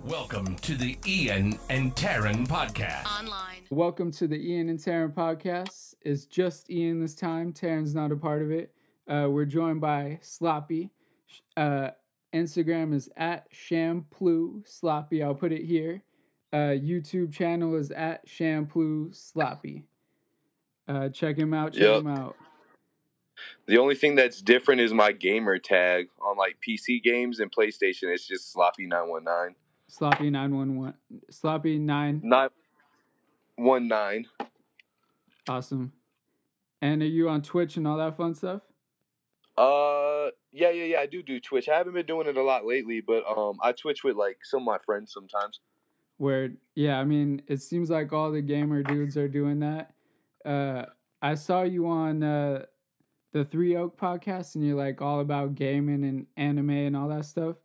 Welcome to the Ian and Taryn podcast. Online. Welcome to the Ian and Taryn podcast. It's just Ian this time. Taryn's not a part of it. We're joined by Sloppy. Instagram is at Champloo Sloppy. I'll put it here. YouTube channel is at Champloo Sloppy. Check him out. Check him out. The only thing that's different is my gamer tag on like PC games and PlayStation. It's just Sloppy919. Sloppy 911. Sloppy 9. 919. Awesome. And are you on Twitch and all that fun stuff? Yeah. I do Twitch. I haven't been doing it a lot lately, but I Twitch with like some of my friends sometimes. Where, yeah, I mean, it seems like all the gamer dudes are doing that. I saw you on the Three Oak podcast, and you're like all about gaming and anime and all that stuff.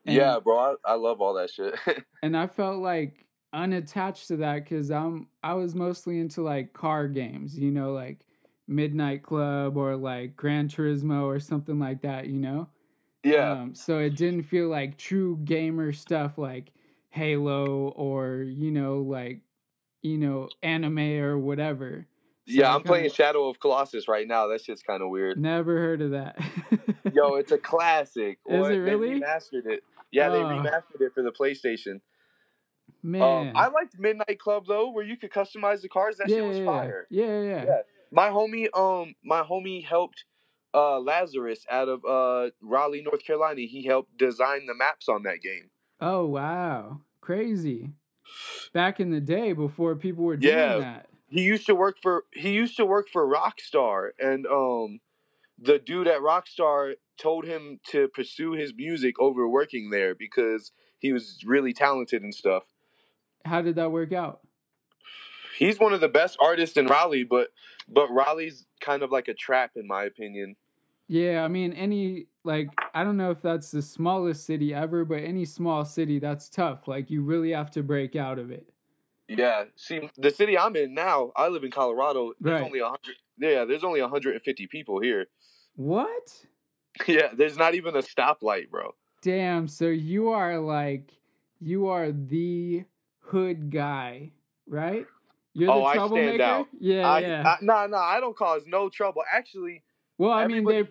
And, yeah, bro, I love all that shit. And I felt like unattached to that because I was mostly into like car games, you know, like Midnight Club or like Gran Turismo or something like that, you know? Yeah. So it didn't feel like true gamer stuff like Halo or, anime or whatever. So yeah, I'm playing Shadow of Colossus right now. That shit's kind of weird. Never heard of that. Yo, it's a classic. Is it really? They remastered it. Yeah, they remastered it for the PlayStation. Man. I liked Midnight Club though, where you could customize the cars. That shit was fire. Yeah. My homie helped Lazarus out of Raleigh, North Carolina. He helped design the maps on that game. Oh wow. Crazy. Back in the day before people were doing that. He used to work for Rockstar, and the dude at Rockstar told him to pursue his music over working there because he was really talented and stuff. How did that work out? He's one of the best artists in Raleigh, but Raleigh's kind of like a trap in my opinion. Yeah, I mean, I don't know if that's the smallest city ever, but any small city, that's tough. Like, you really have to break out of it. Yeah, see, the city I'm in now, I live in Colorado. There's right. only 100. Yeah, there's only 150 people here. What? Yeah, there's not even a stoplight, bro. Damn, so you are the hood guy, right? You're the troublemaker? I stand out. Yeah. No, I don't cause no trouble. Actually, well, I mean, they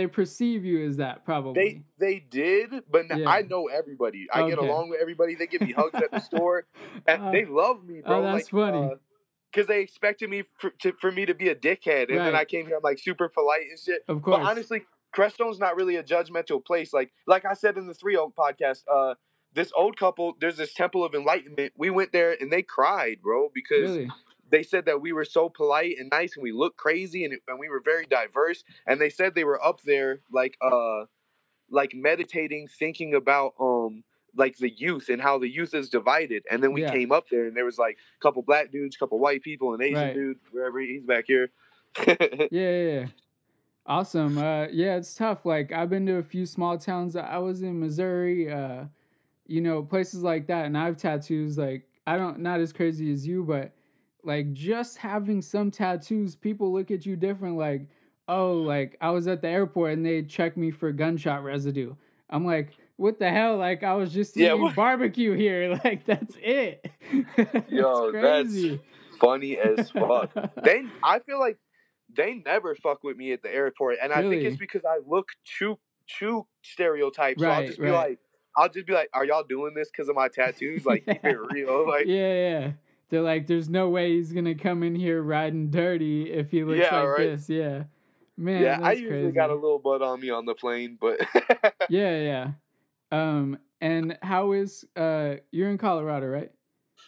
perceive you as that, probably. They did, but I know everybody. I get along with everybody. They give me hugs at the store, and they love me, bro. Oh, that's funny. Because they expected me for me to be a dickhead, and then I came here, I'm like super polite and shit. Of course. But honestly, Crestone's not really a judgmental place. Like I said in the Three Oak podcast, this old couple, there's this Temple of Enlightenment. We went there and they cried, bro, because they said that we were so polite and nice and we looked crazy and we were very diverse. And they said they were up there like meditating, thinking about like the youth and how the youth is divided. And then we came up there and there was like a couple black dudes, a couple white people, an Asian dude, wherever he's back here. Yeah. Awesome. Yeah, it's tough. Like I've been to a few small towns. I was in Missouri, places like that, and I have tattoos. Like not as crazy as you, but like just having some tattoos, people look at you different. Like, oh, like I was at the airport and they checked me for gunshot residue. I'm like, what the hell? Like I was just eating barbecue here. Like that's it. Yo, crazy. That's funny as fuck. I feel like they never fuck with me at the airport, and I think it's because I look too stereotyped. So I'll just be like, are y'all doing this because of my tattoos? Like, keep it real. Like, yeah. They're like, there's no way he's gonna come in here riding dirty if he looks like this. Yeah, man. Yeah, I usually crazy. got a little butt on me on the plane, but yeah. And how is you're in Colorado, right?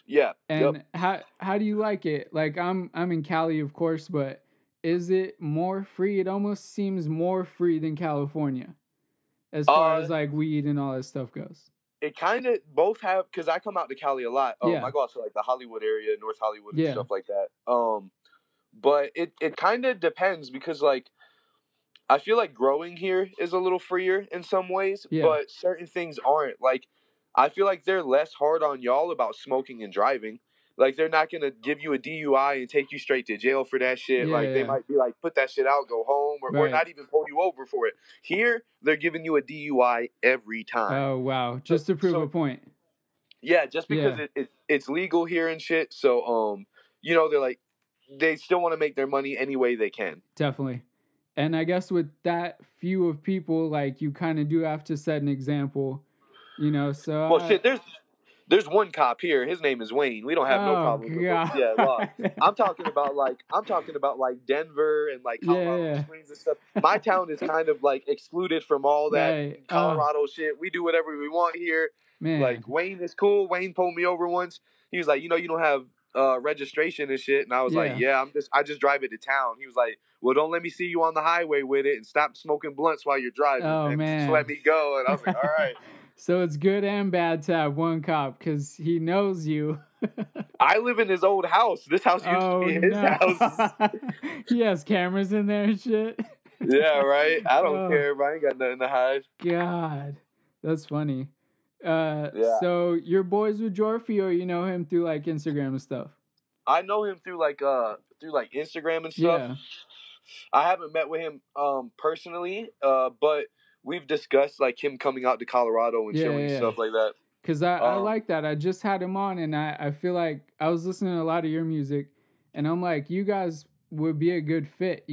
Yeah. And how do you like it? Like I'm in Cali, of course, but is it more free? It almost seems more free than California, as far as like weed and all that stuff goes. It kind of both have, because I come out to Cali a lot. I go out to like the Hollywood area, North Hollywood and stuff like that. But it kind of depends because like I feel like growing here is a little freer in some ways, but certain things aren't. Like I feel like they're less hard on y'all about smoking and driving. Like they're not gonna give you a DUI and take you straight to jail for that shit. They might be like, put that shit out, go home, or not even pull you over for it. Here, they're giving you a DUI every time. Oh wow! Just to prove a point. Yeah, just because it's legal here and shit. So they're like, they still want to make their money any way they can. Definitely. And I guess with that few of people, like, you kind of do have to set an example, so. Well, shit, there's one cop here. His name is Wayne. We don't have no problem with law. I'm talking about like Denver and like Colorado Springs and stuff. My town is kind of like excluded from all that Colorado shit. We do whatever we want here. Man. Like, Wayne is cool. Wayne pulled me over once. He was like, you don't have registration and shit. And I was like, yeah, I just drive it to town. He was like, well, don't let me see you on the highway with it, and stop smoking blunts while you're driving. Just let me go. And I was like, all right. So it's good and bad to have one cop because he knows you. I live in his old house. This house used to be his house. He has cameras in there and shit. Yeah, right. I don't care. I ain't got nothing to hide. God, that's funny. So you're boys with Jorfi, or you know him through like Instagram and stuff? I know him through like Instagram and stuff. Yeah. I haven't met with him personally, but we've discussed like him coming out to Colorado and chilling and stuff like that. Because I like that. I just had him on, and I feel like I was listening to a lot of your music, and I'm like, you guys would be a good fit,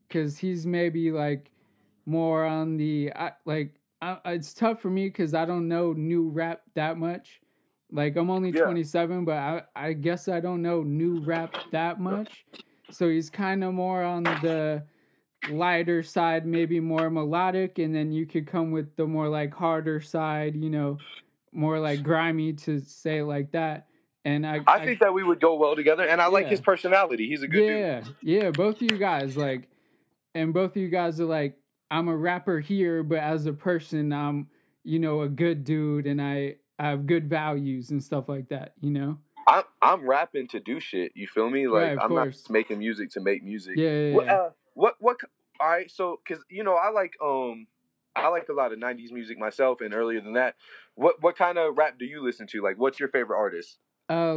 because he's maybe like more on the it's tough for me because I don't know new rap that much. Like, I'm only 27, but I guess I don't know new rap that much. So he's kind of more on the lighter side, maybe more melodic, and then you could come with the more like harder side, more like grimy, to say it like that. And I think that we would go well together, and I like his personality. He's a good dude. Yeah, both of you guys and both of you guys are like, I'm a rapper here, but as a person, I'm, a good dude, and I have good values and stuff like that, I'm rapping to do shit. You feel me? Like, I'm not just making music to make music. Yeah. What? All right. So, because I like a lot of '90s music myself, and earlier than that. What kind of rap do you listen to? Like, what's your favorite artist? I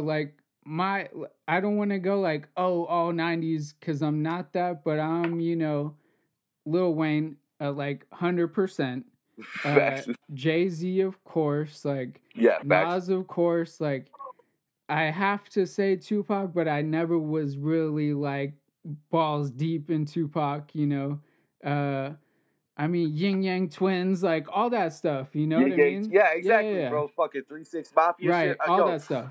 don't want to go like all '90s because I'm not that, but I'm Lil Wayne, like 100%. Jay-Z, of course, like Nas, of course, like I have to say Tupac, but I never was really like balls deep in Tupac, I mean, Yin Yang Twins, like all that stuff, what I mean? Yeah, exactly, bro. Fucking 3-6 Mafia right, shit. All that stuff.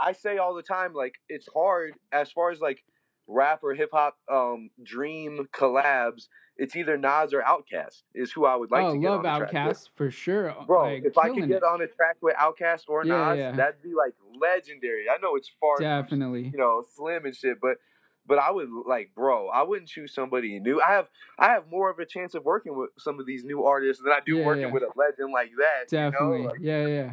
I say all the time, like, it's hard as far as like rap or hip hop dream collabs. It's either Nas or Outkast is who I would like to get on a track with. Outkast for sure, bro. Like, if I could get on a track with Outkast or Nas, that'd be like legendary. I know it's far, definitely, slim and shit, but I would like, bro. I wouldn't choose somebody new. I have more of a chance of working with some of these new artists than I do working with a legend like that. Definitely, yeah.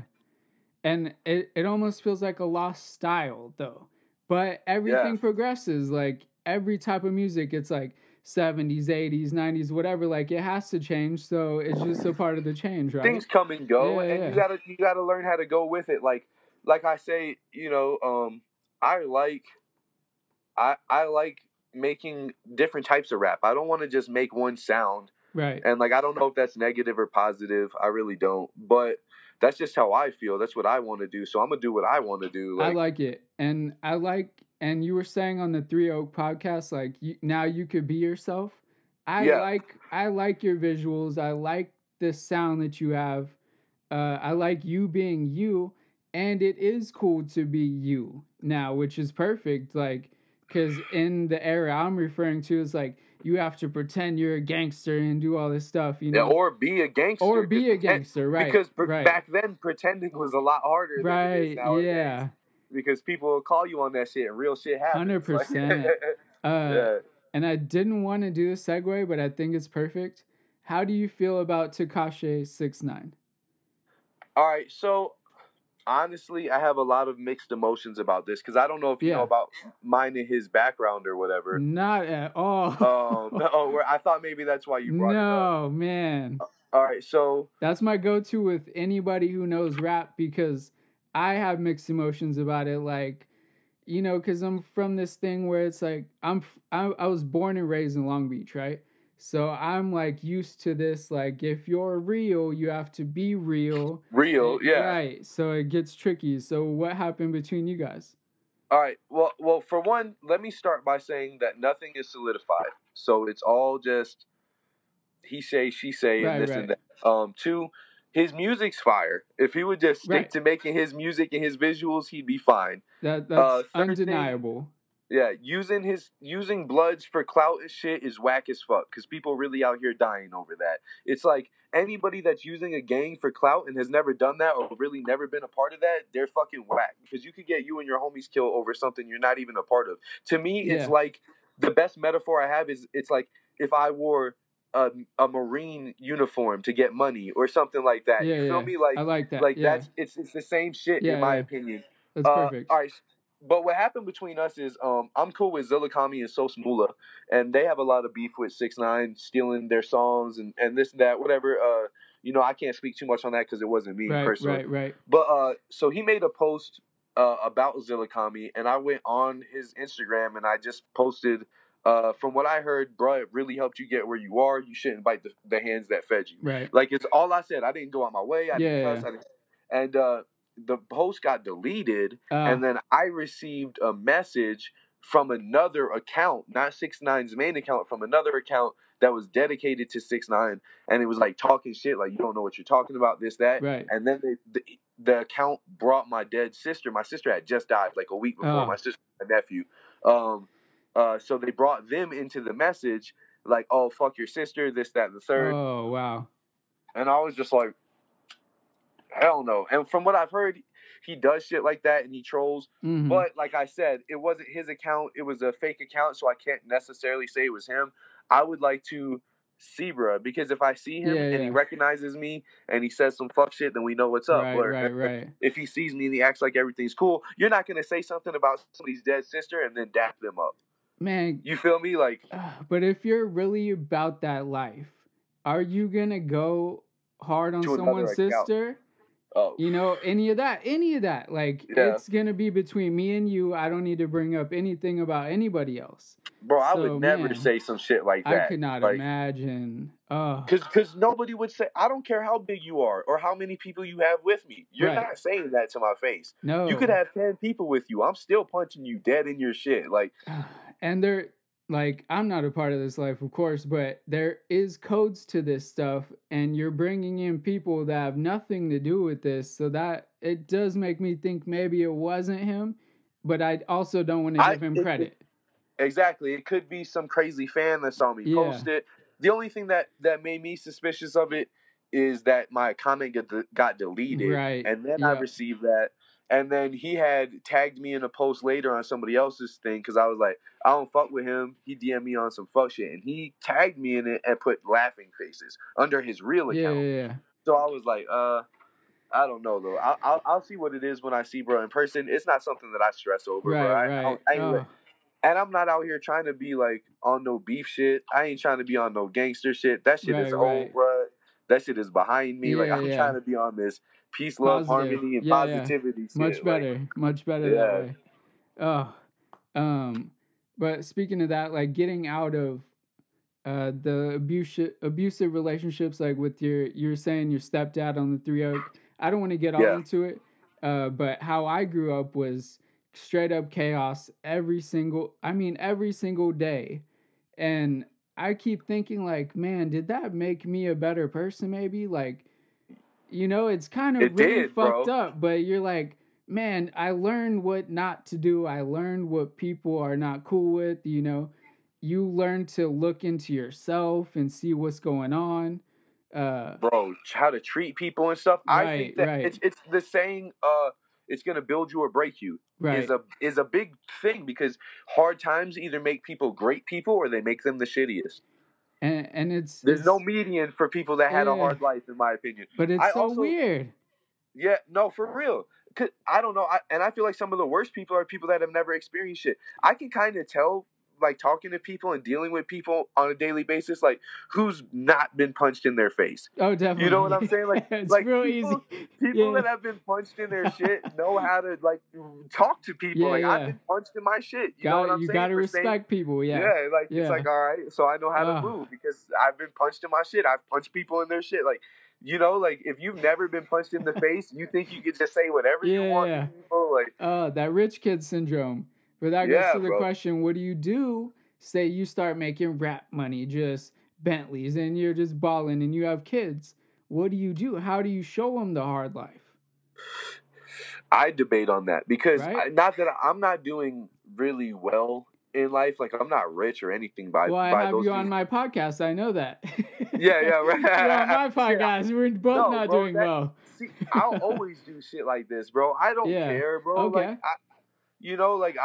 And it almost feels like a lost style though. But everything progresses. Like every type of music, it's like 70s, 80s, 90s, whatever. Like it has to change. So it's just a part of the change, right? Things come and go, and you gotta learn how to go with it. Like I say, I like making different types of rap. I don't want to just make one sound. Right. And like, I don't know if that's negative or positive. I really don't. But that's just how I feel. That's what I want to do. So I'm going to do what I want to do. I like it. And and you were saying on the 3 Oak podcast, like now you could be yourself. I like your visuals. I like the sound that you have. I like you being you. And it is cool to be you now, which is perfect. Like, because in the era I'm referring to, it's like you have to pretend you're a gangster and do all this stuff, Yeah, or be a gangster. Right. Because back then, pretending was a lot harder than it is nowadays. Yeah. Because people will call you on that shit and real shit happens. 100%. And I didn't want to do the segue, but I think it's perfect. How do you feel about Tekashi 6ix9ine? All right, so honestly, I have a lot of mixed emotions about this because I don't know if you know about mine and his background or whatever. Not at all. I thought maybe that's why you brought it up. No, man. All right, so that's my go-to with anybody who knows rap because I have mixed emotions about it. Like, because I'm from this thing where it's like I was born and raised in Long Beach, right? So I'm like used to this. Like, if you're real, you have to be real. Real, yeah. Right. So it gets tricky. So what happened between you guys? All right. Well. For one, let me start by saying that nothing is solidified. So it's all just he say, she say, and this and that. Two, his music's fire. If he would just stick to making his music and his visuals, he'd be fine. That's undeniable. Yeah, using Bloods for clout and shit is whack as fuck because people really out here dying over that. It's like anybody that's using a gang for clout and has never done that or really never been a part of that, they're fucking whack because you could get you and your homies killed over something you're not even a part of. To me, it's like the best metaphor I have is it's like if I wore a Marine uniform to get money or something like that. You feel me? Like I like that. Like that's it's the same shit in my opinion. That's perfect. All right. But what happened between us is I'm cool with Zillakami and Sos Mula, and they have a lot of beef with 6ix9ine stealing their songs and this and that, whatever. I can't speak too much on that because it wasn't me personally. Right. But so he made a post about Zillakami, and I went on his Instagram and I just posted. From what I heard, bro, it really helped you get where you are. You shouldn't bite the hands that fed you. Right. Like it's all I said. I didn't go out my way. I didn't cuss. And the post got deleted, and then I received a message from another account, not 6ix9ine's main account, from another account that was dedicated to 6ix9ine, and it was like talking shit, like you don't know what you're talking about, this, that. Right. And then the account brought my dead sister. My sister had just died like a week before. My sister and my nephew. So they brought them into the message, like, oh, fuck your sister, this, that, and the third. Oh, wow. And I was just like, hell no. And from what I've heard, he does shit like that and he trolls. Mm-hmm. But like I said, it wasn't his account. It was a fake account, so I can't necessarily say it was him. I would like to see bruh, because if I see him and he recognizes me and he says some fuck shit, then we know what's up. Right. If he sees me and he acts like everything's cool, you're not going to say something about somebody's dead sister and then dap them up. Man. You feel me? Like, but if you're really about that life, are you going to go hard on someone's sister? Oh. Any of that. Like, it's going to be between me and you. I don't need to bring up anything about anybody else. Bro, I would never say some shit like that. I could not imagine. Because nobody would say, I don't care how big you are or how many people you have with me. You're not saying that to my face. No. You could have 10 people with you. I'm still punching you dead in your shit. Like, and they're... Like, I'm not a part of this life, of course, but there is codes to this stuff, and you're bringing in people that have nothing to do with this, so that it does make me think maybe it wasn't him, but I also don't want to give him credit. Exactly. It could be some crazy fan that saw me post it. The only thing that made me suspicious of it is that my comment got deleted, and then I received that. And then he had tagged me in a post later on somebody else's thing because I was like, I don't fuck with him. He DM'd me on some fuck shit. And he tagged me in it and put laughing faces under his real account. Yeah. So I was like, I don't know, though. I'll see what it is when I see bro in person. It's not something that I stress over, bro. And I'm not out here trying to be like on no beef shit. I ain't trying to be on no gangster shit. That shit is old, bro. That shit is behind me. I'm trying to be on this peace, love, harmony, and positivity shit. Much better that way. But speaking of that, like getting out of the abusive relationships, like with you're saying your stepdad on the 3 Oak. I don't want to get all into it, but how I grew up was straight up chaos every single day, and I keep thinking like, man, did that make me a better person? Maybe like. It's kind of really fucked up, but you're like, man, I learned what not to do. I learned what people are not cool with. You learn to look into yourself and see what's going on. Bro, how to treat people and stuff. I think that it's the saying, it's going to build you or break you is a big thing because hard times either make people great people or they make them the shittiest. And there's no median for people that had a hard life, in my opinion. But it's weird. Yeah, no, for real. Cause I don't know, I feel like some of the worst people are people that have never experienced shit. I can kind of tell like talking to people and dealing with people on a daily basis, like who's not been punched in their face? Oh, definitely. You know what I'm saying? Like, it's like real people, easy. people that have been punched in their shit know how to like talk to people. Like I've been punched in my shit. You know what I'm saying? You gotta respect people. Yeah. Like it's like, all right, so I know how to move because I've been punched in my shit. I've punched people in their shit. Like, you know, like if you've never been punched in the face, you think you could just say whatever you want to people. Like, that rich kid syndrome. But that goes to the question: what do you do? Say you start making rap money, just Bentleys, and you're just balling, and you have kids. What do you do? How do you show them the hard life? I debate on that because not that I'm not doing really well in life. Like I'm not rich or anything by I have those you means. on my podcast. I know that. Right. You're on my podcast. We're both not doing well. See, I'll always do shit like this, bro. I don't care, bro. Okay. Like,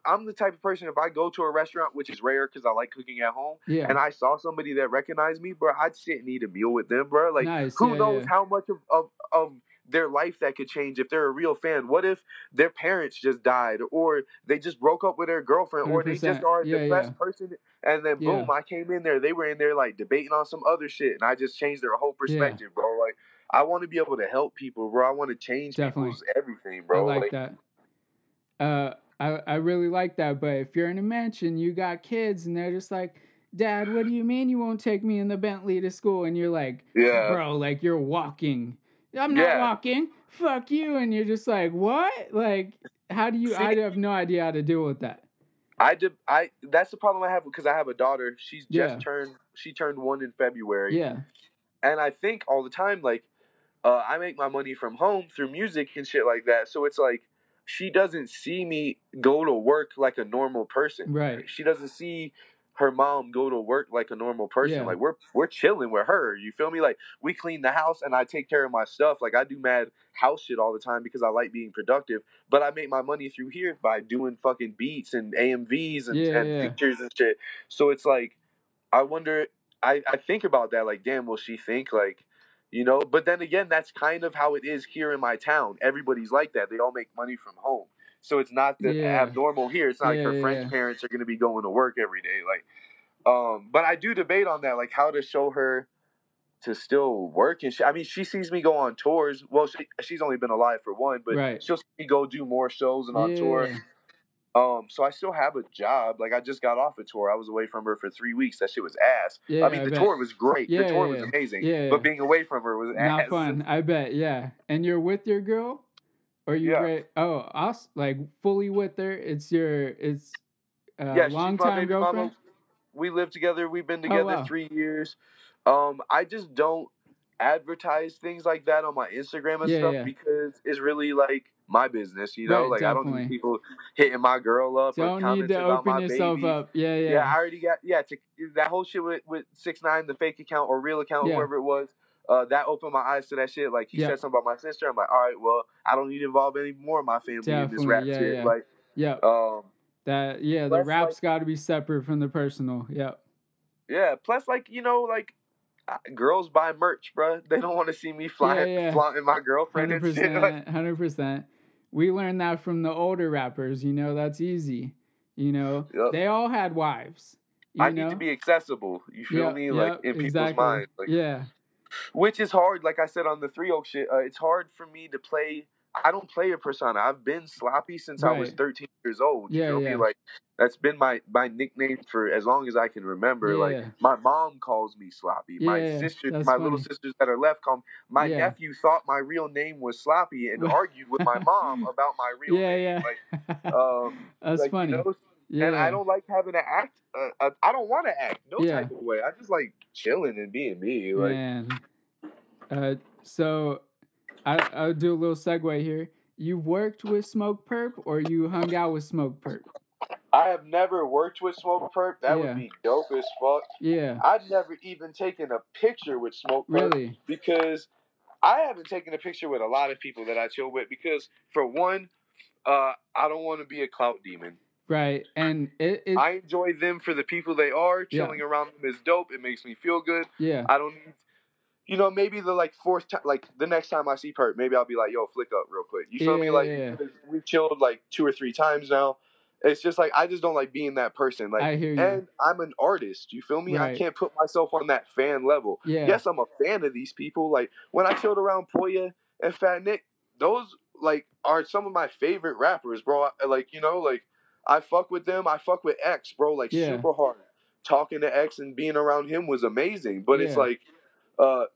I'm the type of person, if I go to a restaurant, which is rare because I like cooking at home, and I saw somebody that recognized me, bro, I'd sit and eat a meal with them, bro. Like, who knows how much of their life that could change if they're a real fan. What if their parents just died, or they just broke up with their girlfriend, or they just are a depressed person, and then boom, I came in there, they were in there like debating on some other shit, and I just changed their whole perspective, bro. Like, I want to be able to help people, bro. I want to change people's everything, bro. I like that. I really like that. But if you're in a mansion, you got kids, and they're just like, Dad, what do you mean you won't take me in the Bentley to school? And you're like, bro, like you're walking. I'm not walking. Fuck you. And you're just like, what? Like, how do you? I have no idea how to deal with that. That's the problem I have because I have a daughter. She's just turned 1 in February. Yeah. And I think all the time, like, I make my money from home through music and shit like that. So it's like, she doesn't see me go to work like a normal person. Right. She doesn't see her mom go to work like a normal person. Yeah. Like we're chilling with her. You feel me? Like we clean the house and I take care of my stuff. Like I do mad house shit all the time because I like being productive. But I make my money through here by doing fucking beats and AMVs and pictures and shit. So it's like, I wonder, I think about that, like, damn, will she think like, you know, but then again, that's kind of how it is here in my town. Everybody's like that. They all make money from home. So it's not abnormal here. It's not like her French parents are going to be going to work every day. Like, but I do debate on that, like how to show her to still work. And I mean, she sees me go on tours. Well, she's only been alive for 1, but she'll see me go do more shows and on tour. So I still have a job. Like I just got off a tour. I was away from her for 3 weeks. That shit was ass. I mean, the tour was great. The tour was amazing. But being away from her was not ass. fun. I bet. Yeah. And you're with your girl? Or you great? Oh, us like fully with her. It's long time girlfriend. Mama. We live together. We've been together 3 years. I just don't advertise things like that on my Instagram and stuff because it's really like my business, you know. Like definitely. I don't need people hitting my girl up or commenting about my baby. Up. Yeah. I already got that whole shit with 6ix9ine, the fake account or real account, whoever it was. That opened my eyes to that shit. Like he said something about my sister. I'm like, all right, well, I don't need to involve any more of my family in this rap shit. Yeah. Like, the rap's got to be separate from the personal. Yep. Yeah. Plus, like, you know, like girls buy merch, bro. They don't want to see me flaunting my girlfriend 100%, and shit. Like, 100%. We learned that from the older rappers. You know, that's easy. You know, they all had wives. I need to be accessible. You feel me? Like in people's minds. Like, which is hard. Like I said on the 3 Oak shit, it's hard for me to play. I don't play a persona. I've been sloppy since I was 13 years old. You feel me? Like that's been my nickname for as long as I can remember. Like my mom calls me Sloppy. My sister, my little sisters that are left call me. My nephew thought my real name was Sloppy and argued with my mom about my real name. Like, that's like, funny. You know, and I don't like having to act. I don't want to act no type of way. I just like chilling and being me. Like, man. So I'll do a little segue here. You worked with Smoke Perp or you hung out with Smoke Perp? I have never worked with Smoke Perp. That would be dope as fuck. Yeah. I've never even taken a picture with Smoke Perp. Really? Because I haven't taken a picture with a lot of people that I chill with because, for one, I don't want to be a clout demon. Right. And I enjoy them for the people they are. Chilling around them is dope. It makes me feel good. Yeah. I don't need... You know, maybe the like 4th time, like the next time I see Perp, maybe I'll be like, "Yo, flick up real quick." You feel me? Like we've chilled like 2 or 3 times now, It's just like I just don't like being that person. Like, I hear you. And I'm an artist. You feel me? Right. I can't put myself on that fan level. Yeah. Yes, I'm a fan of these people. Like when I chilled around Poya and Fat Nick, those like are some of my favorite rappers, bro. Like I fuck with them. I fuck with X, bro. Like super hard. Talking to X and being around him was amazing. But it's like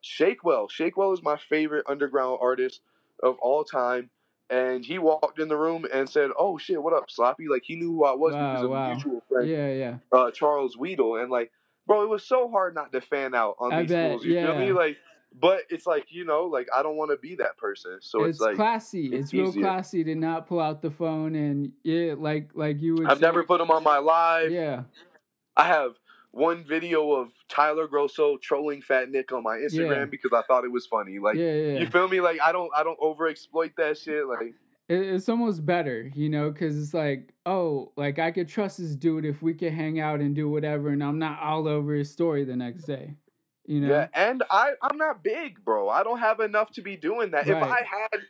Shakewell. Shakewell is my favorite underground artist of all time. And he walked in the room and said, "Oh shit, what up, Sloppy?" Like he knew who I was because of a mutual friend, Charles Weedle. And like, bro, it was so hard not to fan out on these fools. You feel me? Like, but it's like like I don't want to be that person. So it's like classy. It's real classy to not pull out the phone and like you would. I've never put them on my live. Yeah. I have one video of Tyler Grosso trolling Fat Nick on my Instagram because I thought it was funny. Like, you feel me? Like, I don't overexploit that shit. Like, it's almost better, because it's like, oh, like I could trust this dude if we could hang out and do whatever, and I'm not all over his story the next day. Yeah, and I'm not big, bro. I don't have enough to be doing that. Right. If I had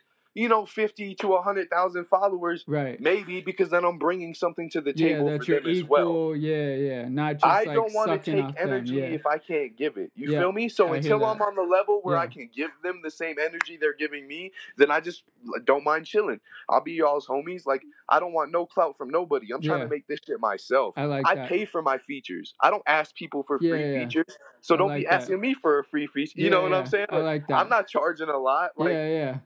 50 to 100,000 followers, maybe, because then I'm bringing something to the table for them as well. Not just I don't want to take energy if I can't give it. You feel me? So until I'm on the level where I can give them the same energy they're giving me, then I just don't mind chilling. I'll be y'all's homies. Like, I don't want no clout from nobody. I'm trying to make this shit myself. I pay for my features. I don't ask people for free features. So don't be asking me for a free feature. You know what I'm saying? Like, I like that. I'm not charging a lot. Like,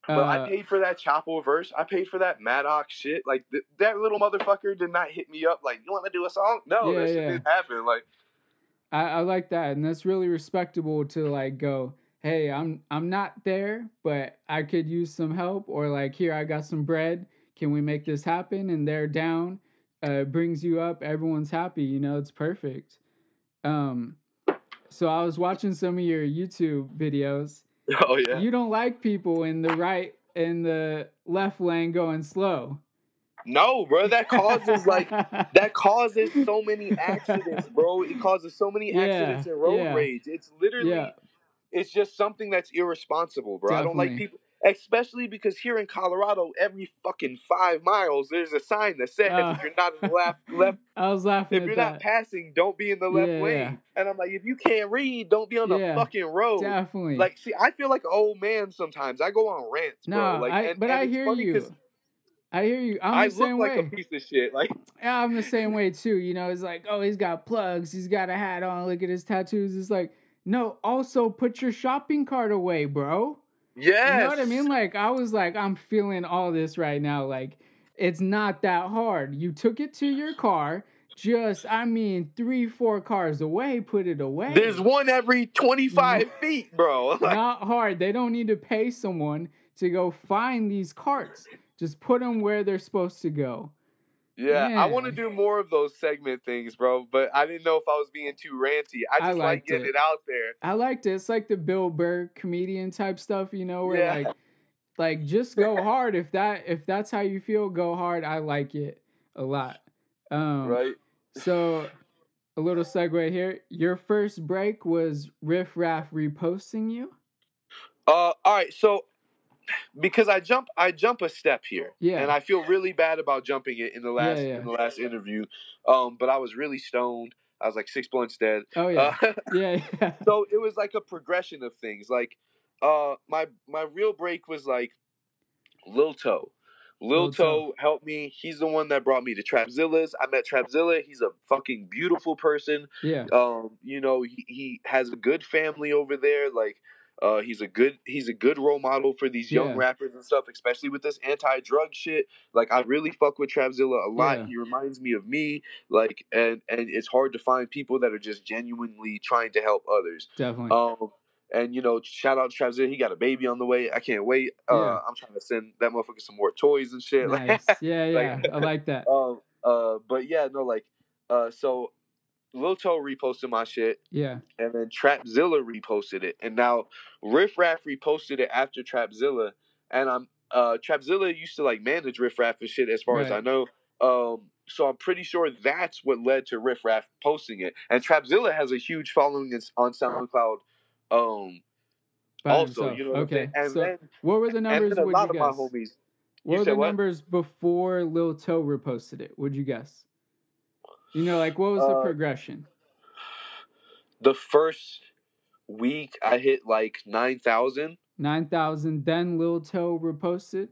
but I paid for that Chapo verse. I paid for that Maddox shit. Like, that little motherfucker did not hit me up like, you want to do a song? No, that shit didn't happen. Like, I like that. And that's really respectable to, like, go, hey, I'm not there, but I could use some help. Or, like, here, I got some bread. Can we make this happen? And they're down. Brings you up. Everyone's happy. It's perfect. So I was watching some of your YouTube videos. Oh yeah. You don't like people in the right and the left lane going slow. No, bro. That causes so many accidents, bro. It causes so many accidents and road rage. It's literally it's just something that's irresponsible, bro. Definitely. I don't like people, especially because here in Colorado, every fucking 5 miles there's a sign that says if you're not in the left I was laughing if you're not passing, don't be in the left lane. Yeah. And I'm like, if you can't read, don't be on the fucking road. Definitely. Like, see, I feel like an old man sometimes. I go on rants, bro. Like, I hear you. I hear you. I'm the same way. I look like a piece of shit. Like, yeah, I'm the same way too. It's like, oh, he's got plugs. He's got a hat on. Look at his tattoos. It's like, no, also put your shopping cart away, bro. Yes. You know what I mean? Like, I was like, I'm feeling all this right now. Like, it's not that hard. You took it to your car. Just, 3-4 cars away, put it away. There's one every 25 feet, bro. Not hard. They don't need to pay someone to go find these carts. Just put them where they're supposed to go. Yeah, man. I want to do more of those segment things, bro, but I didn't know if I was being too ranty. I just like getting it out there. I liked it. It's like the Bill Burr comedian type stuff, where like just go hard. If that's how you feel, go hard. I like it a lot. Right. So a little segue here. Your first break was Riff Raff reposting you? All right, so because I jump a step here. Yeah. And I feel really bad about jumping it in the last interview. But I was really stoned. I was like 6 blunts dead. Oh yeah. Yeah. So it was like a progression of things. Like my real break was like Lil Toe. Lil Toe helped me. He's the one that brought me to Trapzilla's. I met Trapzilla. He's a fucking beautiful person. Yeah. He has a good family over there. Like, he's a good role model for these young rappers and stuff, especially with this anti-drug shit. Like, I really fuck with Trapzilla a lot. Yeah. He reminds me of me. Like, and it's hard to find people that are just genuinely trying to help others. Definitely. And shout out to Trapzilla. He got a baby on the way. I can't wait. I'm trying to send that motherfucker some more toys and shit. Nice. Yeah. I like that. But yeah, no, like, so Lil Toe reposted my shit. Yeah. And then Trapzilla reposted it. And now Riff Raff reposted it after Trapzilla. And Trapzilla used to like manage Riff Raff and shit as far as I know. So I'm pretty sure that's what led to Riff Raff posting it. And Trapzilla has a huge following on SoundCloud. Also, himself. you know what I'm saying? And so then, what were the numbers? And then a lot of my homies. What were the numbers before Lil Toe reposted it? Would you guess? You know, like, what was the progression? The first week, I hit like 9,000. 9,000. Then Lil Toe reposted.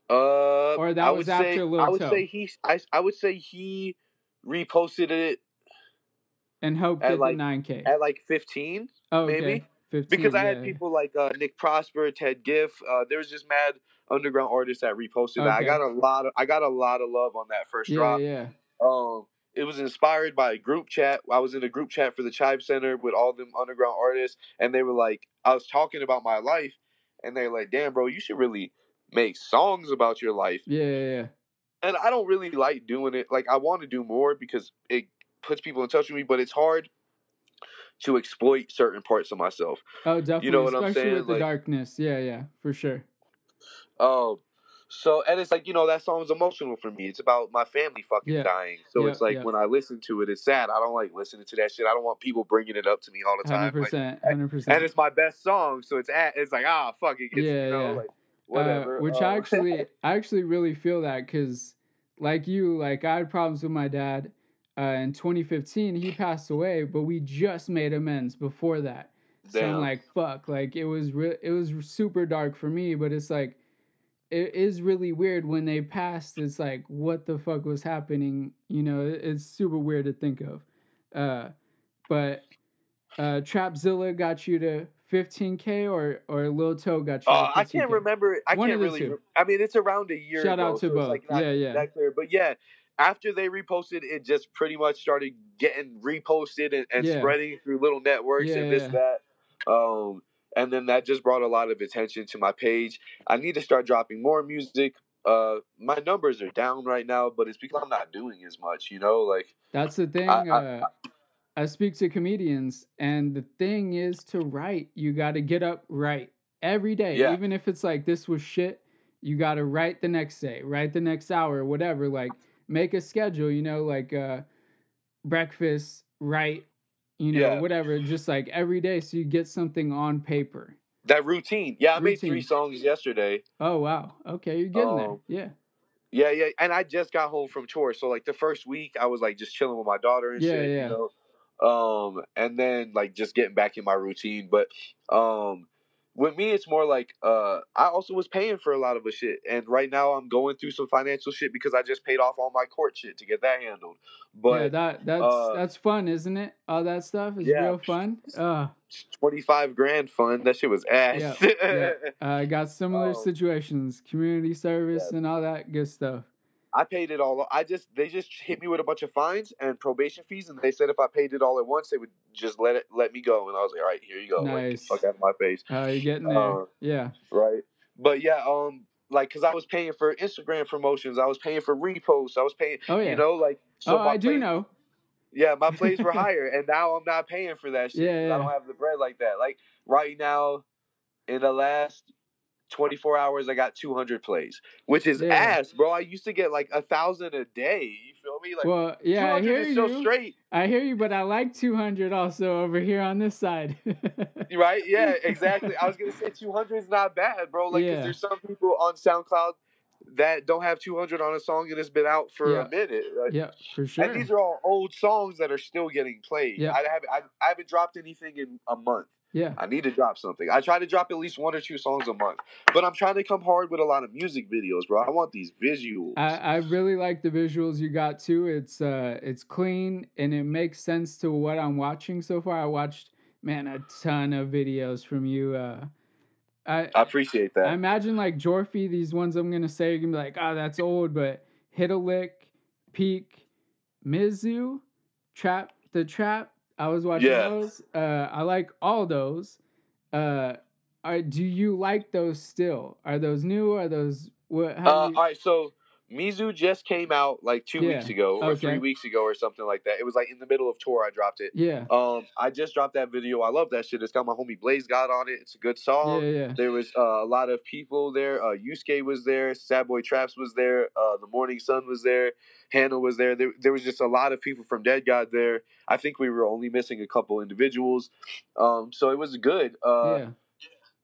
Or that was after Lil Toe. I would say he reposted it and Hope did the 9K at like 15. Maybe. Okay. 15, because I had people like Nick Prosper, Ted Giff. There was just mad underground artists that reposted that. I got a lot of love on that first drop. Yeah. It was inspired by a group chat. I was in a group chat for the Chive Center with all them underground artists, and they were like, I was talking about my life, and they were like, damn, bro, you should really make songs about your life. Yeah. And I don't really like doing it. Like, I want to do more because it puts people in touch with me, but it's hard to exploit certain parts of myself. Oh, definitely. You know what I'm saying? Especially with the darkness. Yeah, for sure. So, and it's like, that song's emotional for me. It's about my family fucking dying. So it's like, when I listen to it, it's sad. I don't like listening to that shit. I don't want people bringing it up to me all the time. 100%. And it's my best song. So it's like, fuck it. Like, whatever. Which I actually really feel that because like you, like I had problems with my dad. In 2015, he passed away, but we just made amends before that. Damn. So I'm like, fuck. Like, it was super dark for me, but it's like, it is really weird when they passed. It's like, what the fuck was happening? It's super weird to think of. But Trapzilla got you to 15K or Lil Toe got you to 15K? I can't remember. I can't really. I mean, it's around a year. Shout out to both. Like not that clear. But yeah, after they reposted, it just pretty much started getting reposted and spreading through little networks and this, that. And then that just brought a lot of attention to my page. I need to start dropping more music. My numbers are down right now, but it's because I'm not doing as much, like. That's the thing. I speak to comedians, and the thing is to write. You got to get up, write every day. Yeah. Even if it's like, this was shit, you got to write the next day, write the next hour, whatever. Like, make a schedule, like breakfast, write, whatever, just like every day so you get something on paper. That routine. Yeah, I made 3 songs yesterday. Oh, wow. Okay, you're getting there. Yeah. Yeah, and I just got home from tour. So, like, the first week, I was, like, just chilling with my daughter and shit, and then, like, just getting back in my routine. But, with me, it's more like, I also was paying for a lot of the shit. And right now, I'm going through some financial shit because I just paid off all my court shit to get that handled. But that's fun, isn't it? All that stuff is real fun. 25 grand fun. That shit was ass. I got similar situations, community service and all that good stuff. I paid it all. They just hit me with a bunch of fines and probation fees, and they said if I paid it all at once, they would just let me go. And I was like, all right, here you go. Nice. Like, fuck out of my face. You're getting there. Yeah. Right. But yeah, like, cause I was paying for Instagram promotions, I was paying for reposts, I was paying. So I do know. Yeah, my plays were higher, and now I'm not paying for that shit. Yeah. I don't have the bread like that. Like right now, in the last 24 hours, I got 200 plays, which is ass, bro. I used to get like 1,000 a day. You feel me? Like, well, yeah, 200 I hear is you. So straight. I hear you, but I like 200 also over here on this side. Right? Yeah, exactly. I was gonna say 200 is not bad, bro. Like, 'cause there's some people on SoundCloud that don't have 200 on a song and it's been out for a minute. Yeah, for sure. And these are all old songs that are still getting played. Yeah. I haven't dropped anything in a month. Yeah. I need to drop something. I try to drop at least 1 or 2 songs a month. But I'm trying to come hard with a lot of music videos, bro. I want these visuals. I really like the visuals you got too. It's clean and it makes sense to what I'm watching so far. I watched, a ton of videos from you. I appreciate that. I imagine like Jorphy, these ones I'm gonna say, you're gonna be like, oh, that's old, but Hit a Lick, Peak, Mizu, Trap. I was watching those. I like all those. Do you like those still? Are those new? Are those what? All right, so Mizu just came out like 2 weeks ago or 3 weeks ago or something like that. It was like in the middle of tour I dropped it. Yeah. I just dropped that video. I love that shit. It's got my homie Blaze God on it. It's a good song. Yeah. There was a lot of people there. Yusuke was there. Sad Boy Traps was there. The Morning Sun was there. Hannah was there. There was just a lot of people from Dead God there. I think we were only missing a couple individuals. So it was good.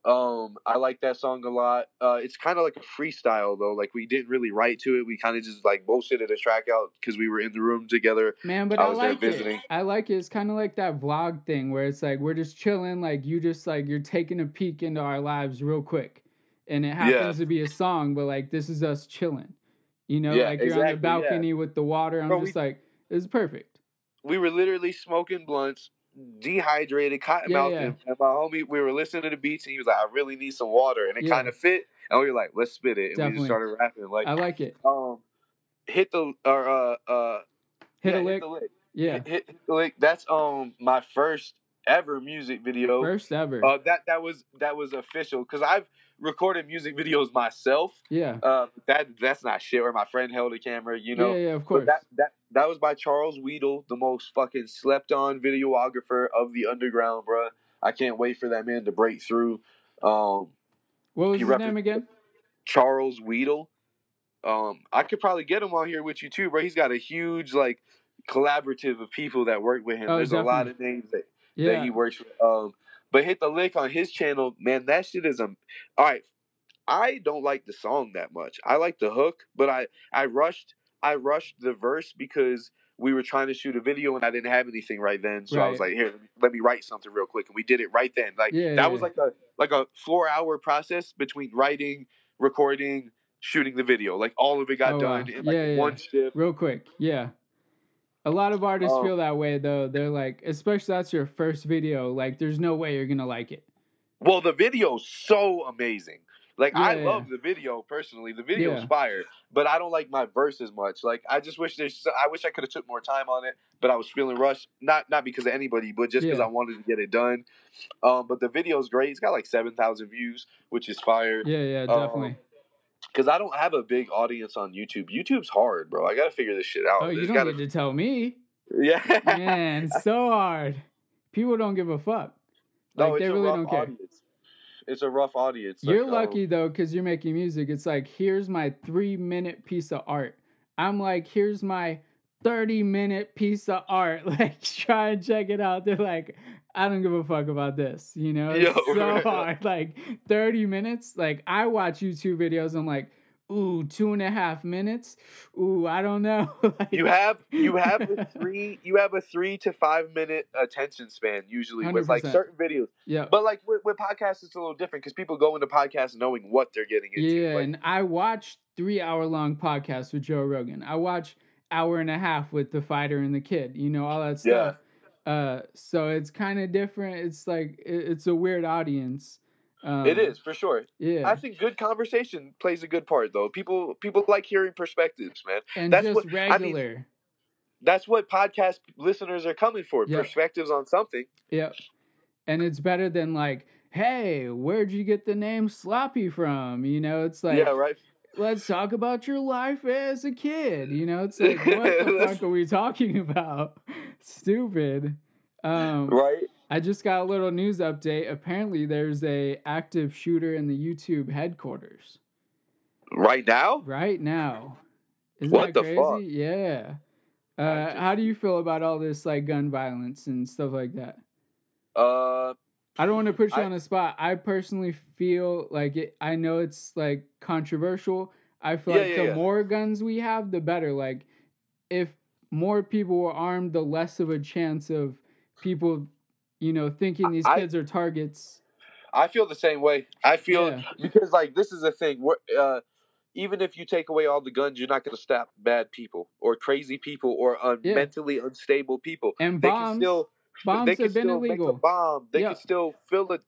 I like that song a lot. It's kind of like a freestyle though. Like we didn't really write to it. We kind of just like bullshitted a track out because we were in the room together. Man, but I was like there visiting. I like it. It's kind of like that vlog thing where it's like we're just chilling. Like you just like you're taking a peek into our lives real quick, and it happens to be a song. But like this is us chilling. You know, like you're on the balcony with the water. I'm just like, this is perfect. We were literally smoking blunts, dehydrated, cotton mouth, and my homie, we were listening to the beats, and he was like, "I really need some water," and it kind of fit, and we were like, "Let's spit it," and we just started rapping. Like, I like it. Hit the lick. Yeah, hit the lick. That's my first ever music video. First ever. That was official because I've recorded music videos myself. Yeah. That's not shit. Where my friend held a camera, you know. Yeah, of course. But that was by Charles Weedle, the most fucking slept on videographer of the underground, bro. I can't wait for that man to break through. What was his name again? Charles Weedle. I could probably get him on here with you too, bro. He's got a huge like collaborative of people that work with him. There's definitely a lot of names that he works with. But hit the lick on his channel, man. That shit is all right. I don't like the song that much. I like the hook, but I rushed the verse because we were trying to shoot a video and I didn't have anything right then. So I was like, here, let me write something real quick, and we did it right then. Like that was like a 4-hour process between writing, recording, shooting the video. Like all of it got done in like one shift, real quick. Yeah. A lot of artists feel that way, though. They're like, especially that's your first video, like, there's no way you're going to like it. Well, the video's so amazing. Like, I love the video, personally. The video's fire, but I don't like my verse as much. Like, I just wish I wish I could have took more time on it, but I was feeling rushed. Not because of anybody, but just because I wanted to get it done. But the video's great. It's got like 7,000 views, which is fire. Yeah, definitely. Because I don't have a big audience on YouTube. YouTube's hard, bro. I got to figure this shit out. Oh, you don't need to tell me. Yeah. Man, it's so hard. People don't give a fuck. Like, they really don't care. It's a rough audience. You're lucky, though, because you're making music. It's like, here's my 3-minute piece of art. I'm like, here's my 30-minute piece of art. Like, try and check it out. They're like, I don't give a fuck about this. You know, it's so hard. Like 30 minutes. Like I watch YouTube videos. I'm like, ooh, 2.5 minutes. Ooh, I don't know. Like, you have a 3 to 5 minute attention span usually 100%. With like certain videos. Yeah. But like with podcasts, it's a little different because people go into podcasts knowing what they're getting into. Yeah, like, and I watch 3-hour-long podcasts with Joe Rogan. I watch 1.5 with the fighter and the kid. You know, all that stuff. So it's kind of different. It's like it's a weird audience. It is for sure. Yeah, I think good conversation plays a good part though. People like hearing perspectives, man. And that's just regular. I mean, that's what podcast listeners are coming for. Yep. Perspectives on something. Yep. And it's better than like, hey, where'd you get the name Sloppy from? You know, it's like, let's talk about your life as a kid. You know, it's like, what the fuck are we talking about? Stupid. Right. I just got a little news update. Apparently, there's a active shooter in the YouTube headquarters. Right now? Right now. Isn't what that the crazy? Fuck? Yeah. How do you feel about all this like gun violence and stuff like that? I don't want to put you on the spot. I personally feel like it. I know it's like controversial. I feel like the more guns we have, the better. Like, if more people were armed, the less of a chance of people, you know, thinking these kids are targets. I feel the same way. I feel because like this is a thing. Even if you take away all the guns, you're not going to stop bad people or crazy people or mentally unstable people. And bombs. Bombs have been illegal. Make a bomb. They can still fill a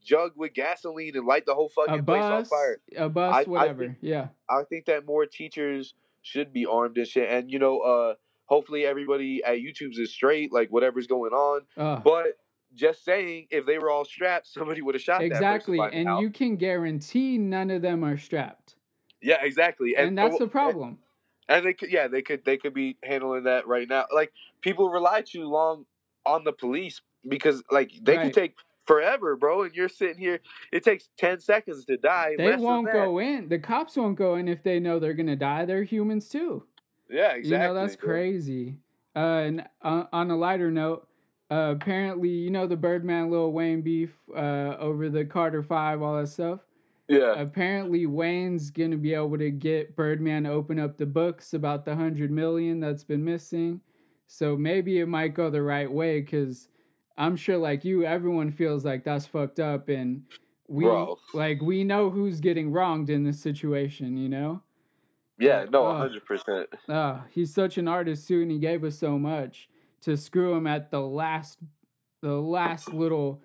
jug with gasoline and light the whole fucking place on fire. A bus, whatever. I think that more teachers should be armed and shit. And, you know, hopefully everybody at YouTube's is straight, like whatever's going on. But just saying, if they were all strapped, somebody would have shot that person. Exactly. And you can guarantee none of them are strapped. Yeah, exactly. And that's the problem. And they could be handling that right now. Like, people rely too long on the police because like they could take forever, bro, and you're sitting here, it takes 10 seconds to die. They won't go in. The cops won't go in if they know they're gonna die. They're humans too. Yeah, exactly. You know, that's crazy. And on a lighter note, apparently, you know, the Birdman Lil Wayne beef over the Carter 5, all that stuff. Yeah. Apparently, Wayne's going to be able to get Birdman to open up the books about the 100 million that's been missing. So maybe it might go the right way, because I'm sure, like you, everyone feels like that's fucked up, and we know who's getting wronged in this situation, you know? Yeah, no, 100%. He's such an artist too, and he gave us so much. To screw him at the last little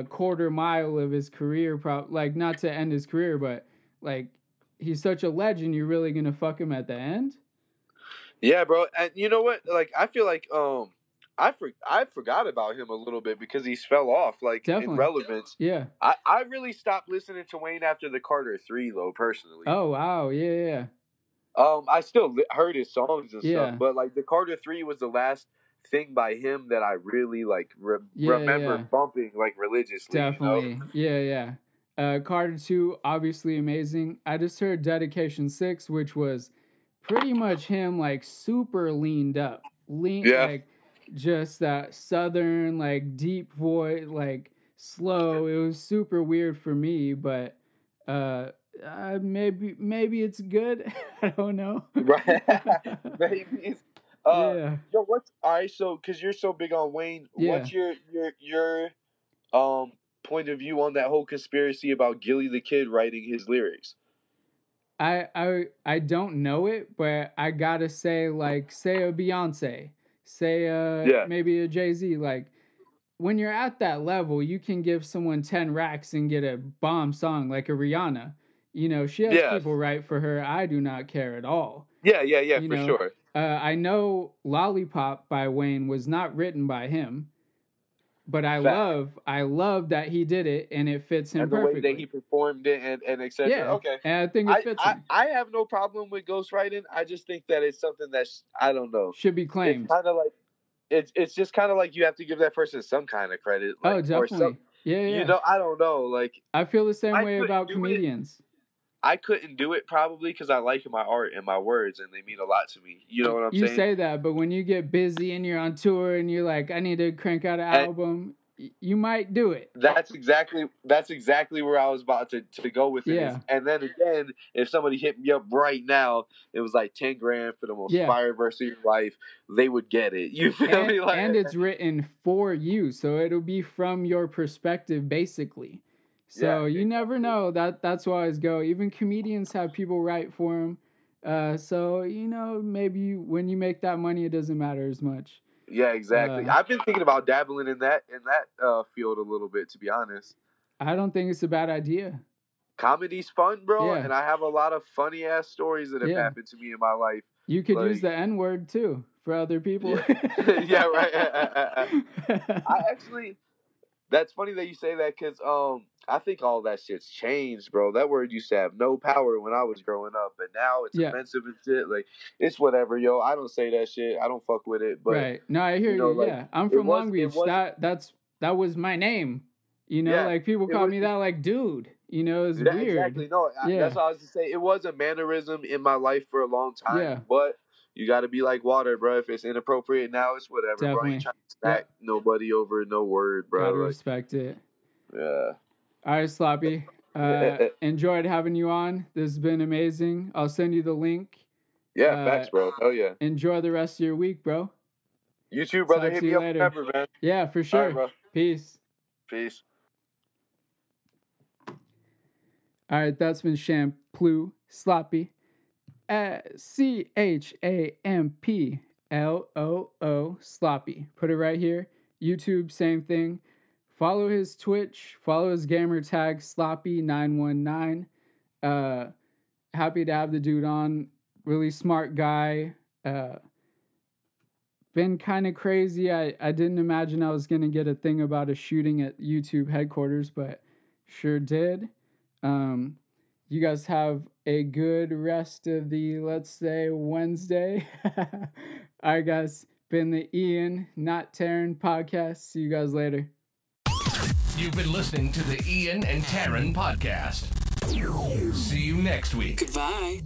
quarter mile of his career, like, not to end his career, but like, he's such a legend. You're really gonna fuck him at the end? Yeah, bro. And you know what? Like, I feel like I forgot about him a little bit because he's fell off, like, in relevance. Yeah. I really stopped listening to Wayne after the Carter 3, though, personally. Oh wow, yeah. I still heard his songs and stuff, but like the Carter 3 was the last thing by him that I really like remember bumping like religiously. Definitely, you know? yeah. Carter 2, obviously amazing. I just heard Dedication 6, which was pretty much him like super leaned up, like just that southern like deep voice, like slow. It was super weird for me, but maybe it's good. I don't know. Right. Maybe it's yo, what's all right, so because you're so big on Wayne, what's your point of view on that whole conspiracy about Gilly the Kid writing his lyrics? I don't know it, but I gotta say, like, say a Beyonce, say maybe a Jay-Z, like, when you're at that level, you can give someone 10 racks and get a bomb song, like a Rihanna. You know, she has people write for her. I do not care at all. Yeah, for sure. I know Lollipop by Wayne was not written by him, but I love that he did it and it fits him perfectly. And the way that he performed it and etc. Yeah, okay. And I think it fits him. I have no problem with ghostwriting. I just think that it's something that I don't know. Should be claimed. It's kind of like it's just kind of like you have to give that person some kind of credit. Like, oh, definitely. Yeah. You know, I don't know. Like, I feel the same way about comedians. I couldn't do it probably because I like my art and my words and they mean a lot to me. You know what I'm saying? You say that, but when you get busy and you're on tour and you're like, I need to crank out an album, you might do it. That's exactly where I was about to go with it. Yeah. And then again, if somebody hit me up right now, it was like $10,000 for the most fire verse of your life, they would get it. You feel me? Like, and it's written for you, so it'll be from your perspective, basically. So you never know. That's why I always go. Even comedians have people write for them. So, you know, maybe when you make that money, it doesn't matter as much. Yeah, exactly. I've been thinking about dabbling in that field a little bit, to be honest. I don't think it's a bad idea. Comedy's fun, bro, and I have a lot of funny ass stories that have happened to me in my life. You could use the N-word too for other people. Yeah, right. I actually, that's funny that you say that because I think all that shit's changed, bro. That word used to have no power when I was growing up, but now it's offensive and shit. Like, it's whatever, yo. I don't say that shit. I don't fuck with it. But right. No, I hear you. Like, I'm from Long Beach. That was my name. You know, like people call me that, like, dude. You know, it's weird. Exactly. No, that's what I was to say. It was a mannerism in my life for a long time, but you got to be like water, bro. If it's inappropriate now, it's whatever, definitely. bro. You ain't trying to smack nobody over no word, bro. Gotta respect it. Yeah. All right, Sloppy. Enjoyed having you on. This has been amazing. I'll send you the link. Yeah, facts, bro. Hell yeah. Enjoy the rest of your week, bro. You too, brother. Hit me up whenever, man. Yeah, for sure. All right, bro. Peace. All right, that's been Champloo Sloppy. CHAMPLOO Sloppy. Put it right here. YouTube, same thing. Follow his Twitch. Follow his gamer tag, Sloppy919. Happy to have the dude on. Really smart guy. Been kind of crazy. I didn't imagine I was going to get a thing about a shooting at YouTube headquarters, but sure did. You guys have a good rest of the, let's say, Wednesday. All right, guys. Been the Ian, not Taryn podcast. See you guys later. You've been listening to the Ian and Taryn podcast. See you next week. Goodbye.